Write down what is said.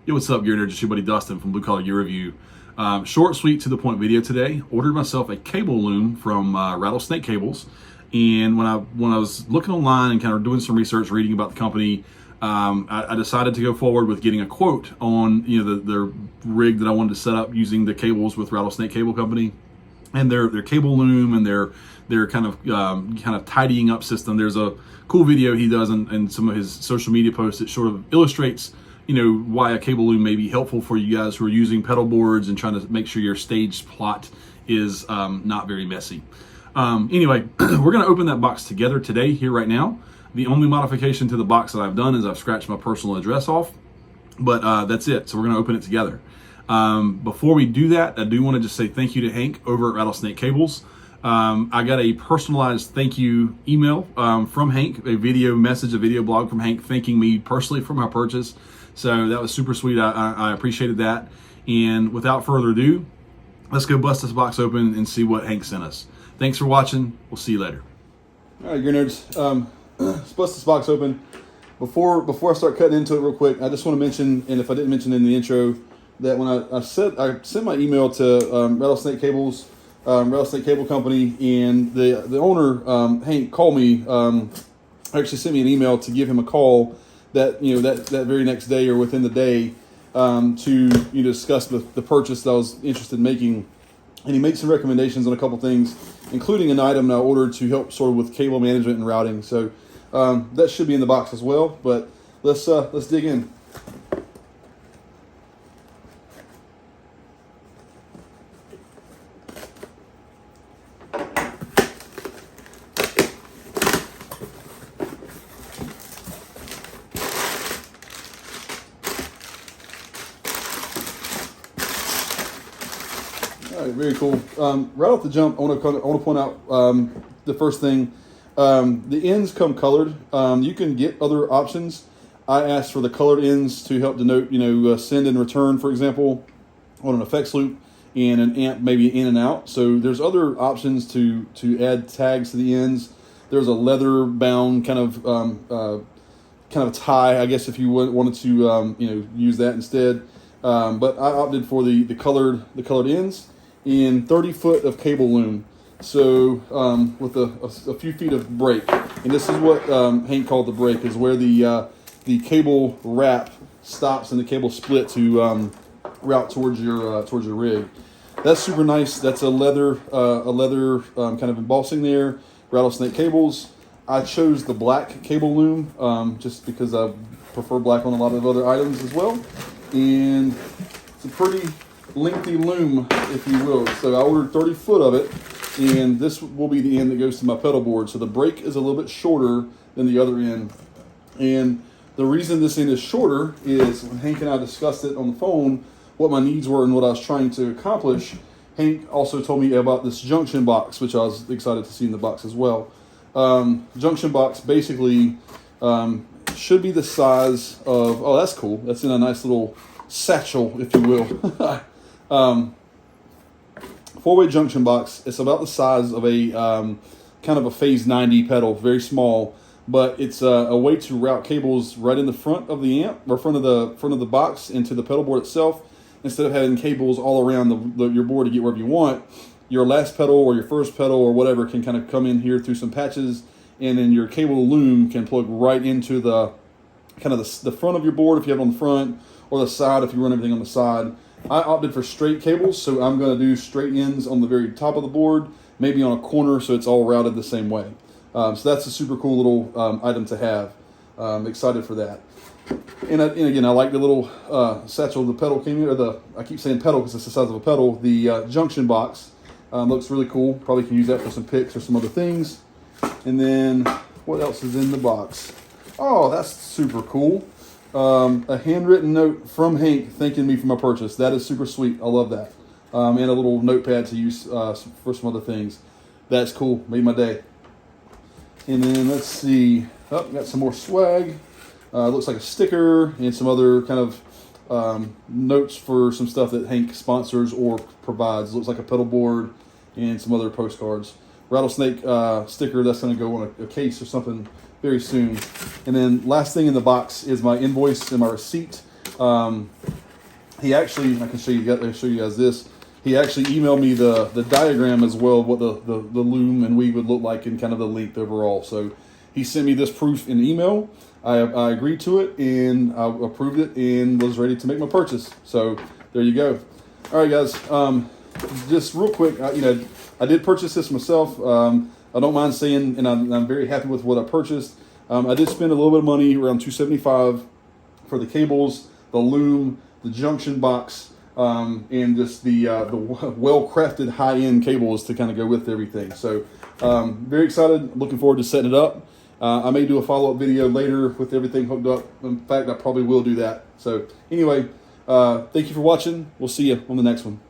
Yo, what's up, Gear Nerd? Just your buddy Dustin from Blue Collar Gear Review. Short, sweet, to the point video today. Ordered myself a cable loom from RattleSnake Cables, and when I was looking online and kind of doing some research, reading about the company, I decided to go forward with getting a quote on the rig that I wanted to set up using the cables with RattleSnake Cable Company, and their cable loom and their kind of tidying up system. There's a cool video he does in some of his social media posts that sort of illustrates why a cable loom may be helpful for you guys who are using pedal boards and trying to make sure your stage plot is not very messy. Anyway, we're going to open that box together today, here right now. The only modification to the box that I've done is I've scratched my personal address off, but that's it. So we're going to open it together. Before we do that, I do want to just say thank you to Hank over at RattleSnake Cables. I got a personalized thank you email from Hank, a video blog from Hank thanking me personally for my purchase. So that was super sweet. I appreciated that. And without further ado, let's go bust this box open and see what Hank sent us. Thanks for watching. We'll see you later. All right, Gear Nerds. Let's bust this box open. Before I start cutting into it real quick, I just want to mention, and if I didn't mention in the intro, that when I sent my email to RattleSnake Cables, RattleSnake Cable Company, and the owner, Hank, called me, actually sent me an email to give him a call that very next day or within the day to discuss the purchase that I was interested in making. And he made some recommendations on a couple things, including an item that I ordered to help sort of with cable management and routing. So that should be in the box as well. But let's dig in. All right, very cool. Right off the jump, I want to point out the first thing. The ends come colored. You can get other options. I asked for the colored ends to help denote, send and return, for example, on an effects loop and an amp maybe in and out. So there's other options to add tags to the ends. There's a leather bound kind of tie, I guess, if you wanted to use that instead. But I opted for the colored ends in 30 foot of cable loom. So with a few feet of break, and this is what Hank called the break, is where the cable wrap stops and the cable split to route towards your rig. That's super nice. That's a leather kind of embossing there. RattleSnake Cables. I chose the black cable loom just because I prefer black on a lot of other items as well, and it's a pretty lengthy loom, if you will. So I ordered 30 foot of it, and this will be the end that goes to my pedal board. So the break is a little bit shorter than the other end. And the reason this end is shorter is when Hank and I discussed it on the phone, what my needs were and what I was trying to accomplish. Hank also told me about this junction box, which I was excited to see in the box as well. Junction box basically should be the size of, oh, that's cool. That's in a nice little satchel, if you will. Four-way junction box. It's about the size of a kind of a phase 90 pedal, very small, but it's a way to route cables right in the front of the amp or front of the box into the pedal board itself, instead of having cables all around your board to get wherever you want. Your last pedal or your first pedal or whatever can kind of come in here through some patches, and then your cable loom can plug right into the kind of the front of your board if you have it on the front, or the side if you run everything on the side. I opted for straight cables, so I'm going to do straight ends on the very top of the board, maybe on a corner, so it's all routed the same way. So that's a super cool little item to have. I'm excited for that. And again, I like the little satchel the pedal came in, or I keep saying pedal because it's the size of a pedal. The junction box looks really cool. Probably can use that for some picks or some other things. And then what else is in the box? Oh, that's super cool. A handwritten note from Hank thanking me for my purchase. That is super sweet. I love that. And a little notepad to use for some other things. That's cool. Made my day. And then let's see. Oh, got some more swag. Looks like a sticker and some other kind of notes for some stuff that Hank sponsors or provides. Looks like a pedal board and some other postcards. RattleSnake sticker that's going to go on a case or something very soon. And then last thing in the box is my invoice and my receipt. he actually, I can show you guys this. He actually emailed me the diagram as well of what the loom and weave would look like and kind of the length overall. So he sent me this proof in email. I agreed to it and I approved it and was ready to make my purchase. So there you go. All right, guys. Just real quick, I did purchase this myself. I don't mind saying, and I'm very happy with what I purchased. I did spend a little bit of money, around $275, for the cables, the loom, the junction box, and just the well-crafted high-end cables to kind of go with everything. So very excited, looking forward to setting it up. I may do a follow-up video later with everything hooked up. In fact, I probably will do that. So anyway, thank you for watching. We'll see you on the next one.